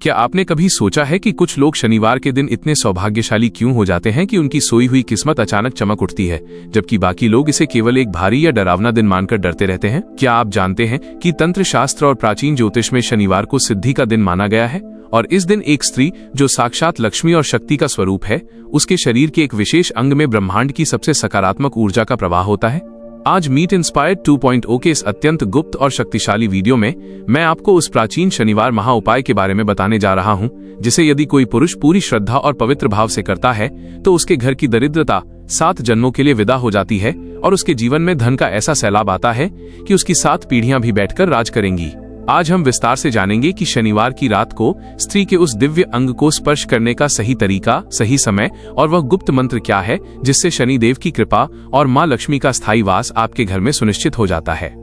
क्या आपने कभी सोचा है कि कुछ लोग शनिवार के दिन इतने सौभाग्यशाली क्यों हो जाते हैं कि उनकी सोई हुई किस्मत अचानक चमक उठती है, जबकि बाकी लोग इसे केवल एक भारी या डरावना दिन मानकर डरते रहते हैं? क्या आप जानते हैं कि तंत्र शास्त्र और प्राचीन ज्योतिष में शनिवार को सिद्धि का दिन माना गया है? और इस दिन एक स्त्री जो साक्षात लक्ष्मी और शक्ति का स्वरूप है, उसके शरीर के एक विशेष अंग में ब्रह्मांड की सबसे सकारात्मक ऊर्जा का प्रवाह होता है। आज मीट इंस्पायर्ड 2.0 के इस अत्यंत गुप्त और शक्तिशाली वीडियो में मैं आपको उस प्राचीन शनिवार महा उपाय के बारे में बताने जा रहा हूं, जिसे यदि कोई पुरुष पूरी श्रद्धा और पवित्र भाव से करता है तो उसके घर की दरिद्रता 7 जन्मों के लिए विदा हो जाती है और उसके जीवन में धन का ऐसा सैलाब आता है कि उसकी 7 पीढ़ियां भी बैठकर राज करेंगी। आज हम विस्तार से जानेंगे कि शनिवार की रात को स्त्री के उस दिव्य अंग को स्पर्श करने का सही तरीका, सही समय और वह गुप्त मंत्र क्या है जिससे शनिदेव की कृपा और मां लक्ष्मी का स्थायी वास आपके घर में सुनिश्चित हो जाता है।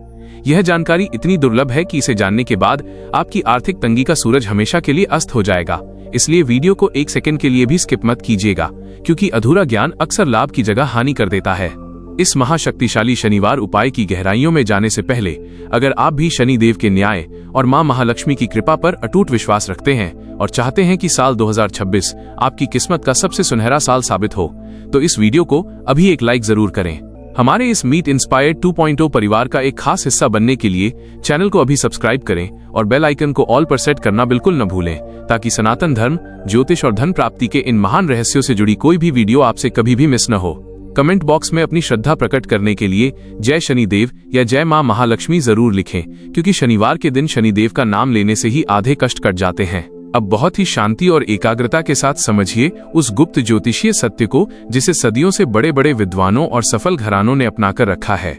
यह जानकारी इतनी दुर्लभ है कि इसे जानने के बाद आपकी आर्थिक तंगी का सूरज हमेशा के लिए अस्त हो जाएगा। इसलिए वीडियो को 1 सेकंड के लिए भी स्किप मत कीजिएगा, क्योंकि अधूरा ज्ञान अक्सर लाभ की जगह हानि कर देता है। इस महाशक्तिशाली शनिवार उपाय की गहराइयों में जाने से पहले अगर आप भी शनिदेव के न्याय और मां महालक्ष्मी की कृपा पर अटूट विश्वास रखते हैं और चाहते हैं कि साल 2026 आपकी किस्मत का सबसे सुनहरा साल साबित हो, तो इस वीडियो को अभी एक लाइक जरूर करें। हमारे इस मीट इंस्पायर्ड 2.0 परिवार का एक खास हिस्सा बनने के लिए चैनल को अभी सब्सक्राइब करें और बेल आइकन को ऑल पर सेट करना बिल्कुल न भूलें, ताकि सनातन धर्म, ज्योतिष और धन प्राप्ति के इन महान रहस्यों से जुड़ी कोई भी वीडियो आपसे कभी भी मिस न हो। कमेंट बॉक्स में अपनी श्रद्धा प्रकट करने के लिए जय शनिदेव या जय मां महालक्ष्मी जरूर लिखें, क्योंकि शनिवार के दिन शनिदेव का नाम लेने से ही आधे कष्ट कट जाते हैं। अब बहुत ही शांति और एकाग्रता के साथ समझिए उस गुप्त ज्योतिषीय सत्य को जिसे सदियों से बड़े बड़े विद्वानों और सफल घरानों ने अपनाकर रखा है।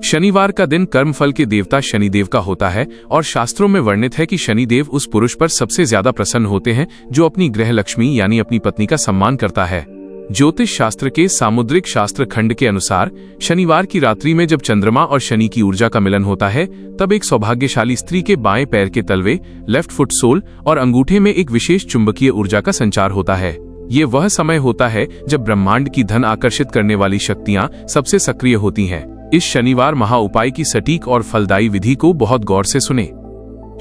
शनिवार का दिन कर्मफल के देवता शनिदेव का होता है और शास्त्रों में वर्णित है कि शनिदेव उस पुरुष पर सबसे ज्यादा प्रसन्न होते हैं जो अपनी गृह लक्ष्मी यानी अपनी पत्नी का सम्मान करता है। ज्योतिष शास्त्र के सामुद्रिक शास्त्र खंड के अनुसार शनिवार की रात्रि में जब चंद्रमा और शनि की ऊर्जा का मिलन होता है, तब एक सौभाग्यशाली स्त्री के बाएं पैर के तलवे, लेफ्ट फुट सोल और अंगूठे में एक विशेष चुंबकीय ऊर्जा का संचार होता है। ये वह समय होता है जब ब्रह्मांड की धन आकर्षित करने वाली शक्तियां सबसे सक्रिय होती हैं। इस शनिवार महा उपाय की सटीक और फलदायी विधि को बहुत गौर से सुने।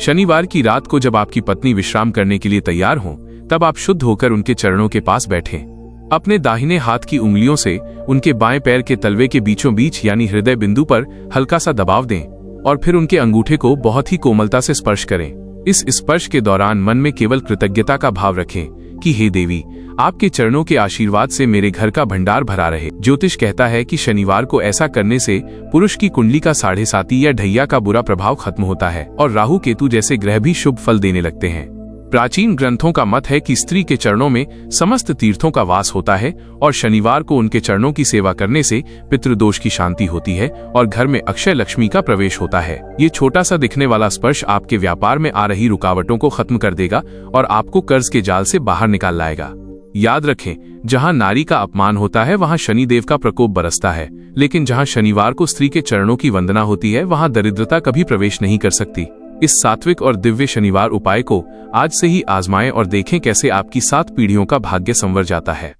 शनिवार की रात को जब आपकी पत्नी विश्राम करने के लिए तैयार हो, तब आप शुद्ध होकर उनके चरणों के पास बैठें। अपने दाहिने हाथ की उंगलियों से उनके बाएं पैर के तलवे के बीचों बीच यानी हृदय बिंदु पर हल्का सा दबाव दें और फिर उनके अंगूठे को बहुत ही कोमलता से स्पर्श करें। इस स्पर्श के दौरान मन में केवल कृतज्ञता का भाव रखें कि हे देवी, आपके चरणों के आशीर्वाद से मेरे घर का भंडार भरा रहे। ज्योतिष कहता है कि शनिवार को ऐसा करने से पुरुष की कुंडली का 7.5 या ढैया का बुरा प्रभाव खत्म होता है और राहु केतु जैसे ग्रह भी शुभ फल देने लगते हैं। प्राचीन ग्रंथों का मत है कि स्त्री के चरणों में समस्त तीर्थों का वास होता है और शनिवार को उनके चरणों की सेवा करने से पितृदोष की शांति होती है और घर में अक्षय लक्ष्मी का प्रवेश होता है। ये छोटा सा दिखने वाला स्पर्श आपके व्यापार में आ रही रुकावटों को खत्म कर देगा और आपको कर्ज के जाल से बाहर निकाल लाएगा। याद रखें, जहाँ नारी का अपमान होता है वहाँ शनिदेव का प्रकोप बरसता है, लेकिन जहाँ शनिवार को स्त्री के चरणों की वंदना होती है वहाँ दरिद्रता कभी प्रवेश नहीं कर सकती। इस सात्विक और दिव्य शनिवार उपाय को आज से ही आजमाएं और देखें कैसे आपकी 7 पीढ़ियों का भाग्य संवर जाता है।